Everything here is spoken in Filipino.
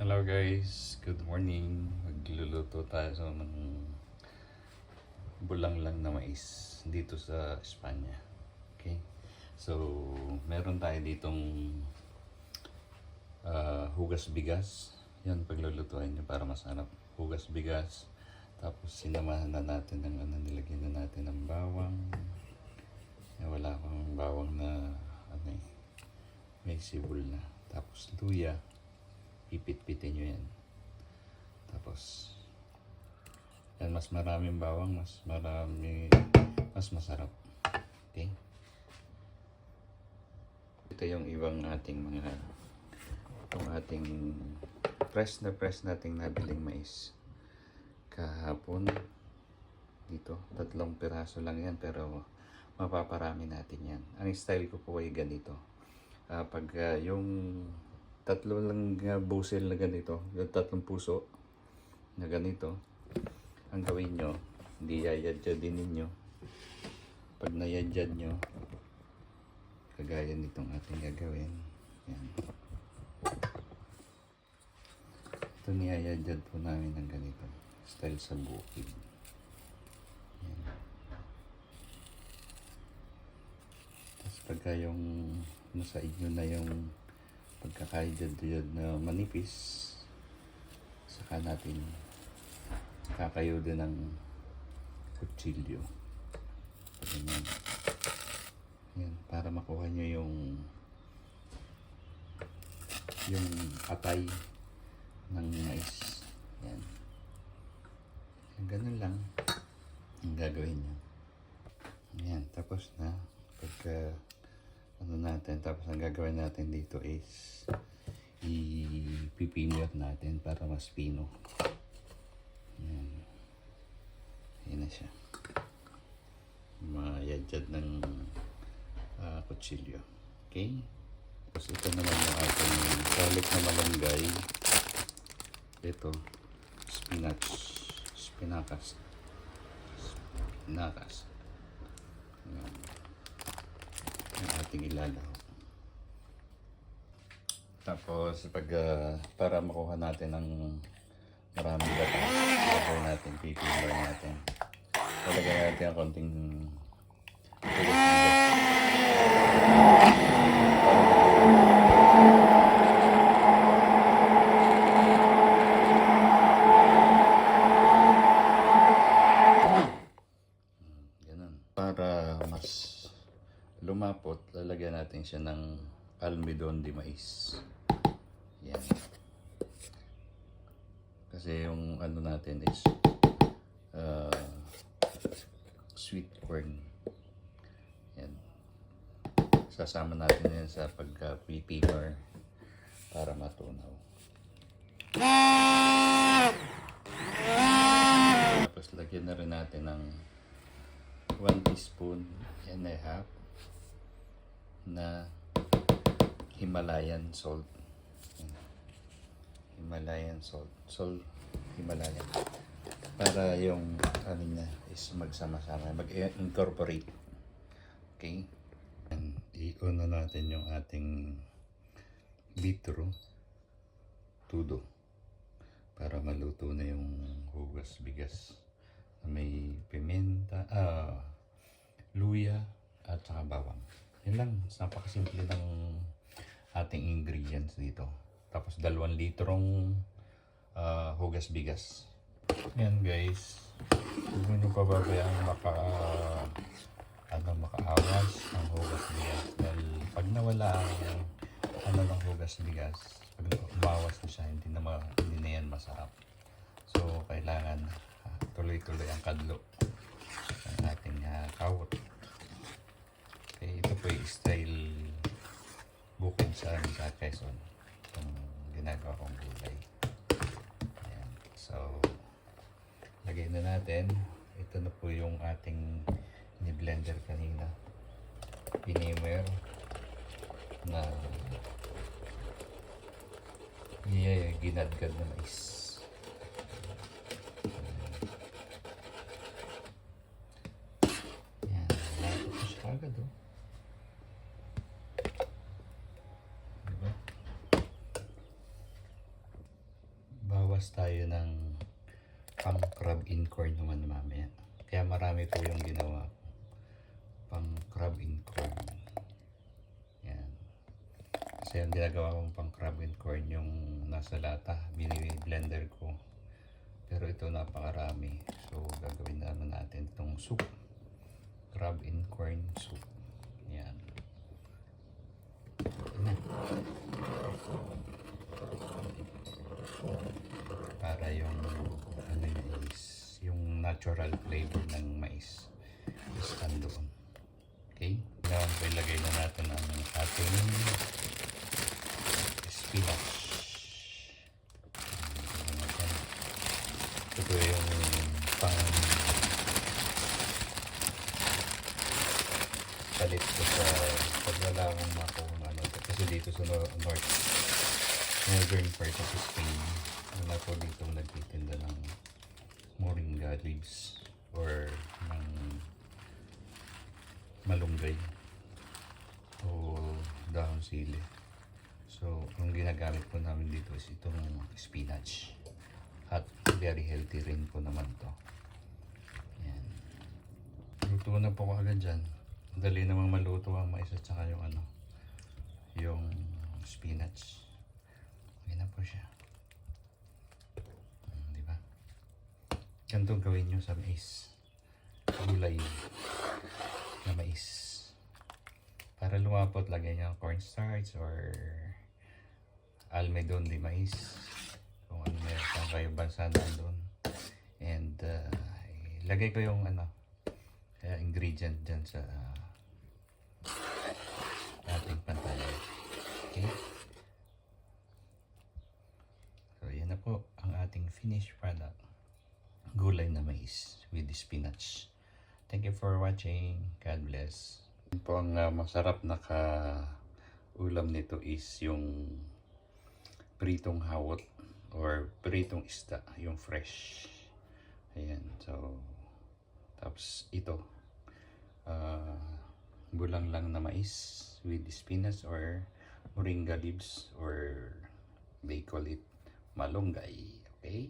Hello guys, good morning. Magluluto tayo ng bulang lang na mais dito sa Espanya. Okay? So, meron tayo ditong hugas bigas. Yan paglulutuin nyo para masarap. Hugas bigas. Tapos sinamahan na natin ng nilagyan na natin ng bawang. Wala akong bawang na may sibol na. Tapos luya. Ipit-pitin nyo yan. Tapos yan, mas maraming bawang, mas masarap. Okay? Ito yung ibang ating itong ating press nating nabiling mais kahapon. Dito 3 piraso lang yan, pero mapaparami natin yan. Ang style ko po ay ganito. Yung 3 lang busel na ganito, yung 3 puso na ganito, ang gawin nyo, hindi yayadyadin ninyo. Pag nayadyad nyo, kagaya nitong ating gagawin, yan. Ito niyayadyad po namin ng ganito, style sa bukid. Yan. Tapos pagka yung nasa inyo na yung pagkakayadyad na manipis, saka natin kakayodin ng kutsilyo. Ganyan. Yan, para makuha nyo yung atay ng mais. Yan. Ganun lang ang gagawin nyo. Yan, tapos na. Pagka natin, tapos ang gagawin natin dito is ipipinir natin para mas pino. Yan. Ayan na siya. Mayadyad ng kutsilyo. Okay? Tapos ito naman yung ating garlic na malunggay. Ito, spinakas. Yan. Yung ating ilalaw. Tapos para makuha natin ng maraming gata, gagawin natin, pipinir natin. Talagyan natin ang konting ganun. Para mas lumapot, lalagyan natin siya ng almidon de mais. Yan. Kasi yung natin is sweet corn. Yan. Sasama natin yan sa pagka-pipinor para matunaw. Tapos lagyan na rin natin ng 1 teaspoon and a half na Himalayan salt. Himalayan salt. Himalayan. Para yung niya is magsama-sama, mag-incorporate. Okay? And i-on na natin yung ating bitro tudo para maluto na yung hugas bigas. May pimenta, luya at saka bawang. Yan lang, napakasimple ng ating ingredients dito. Tapos 2 litrong hugas bigas. Yan guys, huwag nyo pababayaan makaawas ang hugas bigas. Dahil pag nawala ang ng hugas bigas, pag umawas na siya, hindi na yan masarap. So kailangan tuloy-tuloy ang kadlo ng ating kawot. Okay, ito po yung style bukid sa Quezon. Itong ginagawa kong gulay. Ayan. So lagay na natin. Ito na po yung ating ni-blender kanina. Pinimer na ginadgad na mais. Yan. Ito siya agad oh. Diba? magbabawas tayo ng pang crab in corn naman mamaya. Kaya marami po yung ginawa ko. Pang crab in corn. Yan. Kasi yung ginagawa kong pang crab in corn yung nasa lata. Bini-blender ko. Pero ito napakarami. So gagawin naman natin itong soup. Crab in corn soup. Yan. Para yung ano yun is yung natural flavor ng mais is andoon. Okay? Ngayon po ilagay na natin ang ating spinach. Ito po yung pang palit ko sa pag wala akong makuha ano. Kasi dito sa northern part of Spain, wala po dito nagtitinda ng moringa leaves or ng malunggay o dahon sili. So, ang ginagamit po namin dito is itong spinach. At very healthy rin po naman to. Yan. Luto na po agad dyan. Dali namang maluto ang mais at saka yung ano, yung spinach. Yan na po siya. Diba? Ganito gawin nyo sa mais. Gulay na mais. Para lumapot, lagyan nyo cornstarch or almidon de mais. Kung ano meron kang kayo bansa doon. And ilagay ko yung ano, ingredient dyan sa ating pantalla. Okay? So, yan na po ang ating finished product. Gulay na mais with spinach. Thank you for watching. God bless. Yan po ang masarap na ulam nito is yung pritong hawot or pritong isda, yung fresh. Ayan, so tapos ito bulang lang na mais with spinach or moringa leaves or they call it malunggay. Okay?